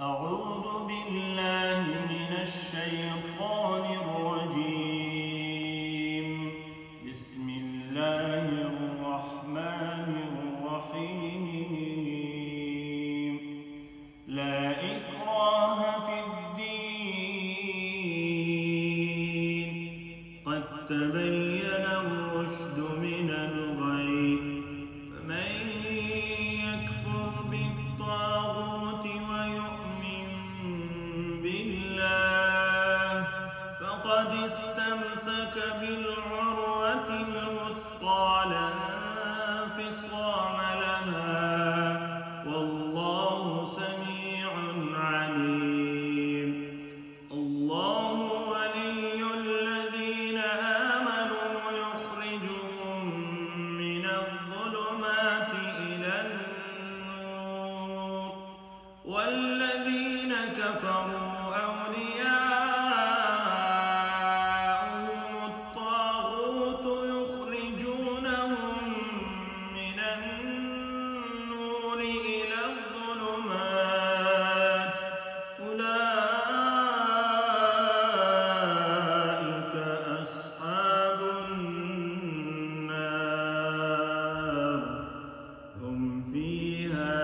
أعوذ بالله من الشيطان الرجيم. بسم الله الرحمن الرحيم. لا إكراه في الدين، قد تبين الرشد من الغي، فمن يكفر بالطاغوت ويؤمن بالله فقد استمسك بالعروة الوثقى لا انفصام لها، والله سميع عليم. الله ولي الذين آمنوا يخرجهم من الظلمات إلى النور، والذين كفروا أولياؤهم الطاغوت يخرجونهم من النور إلى الظلمات، أولئك أصحاب النار هم فيها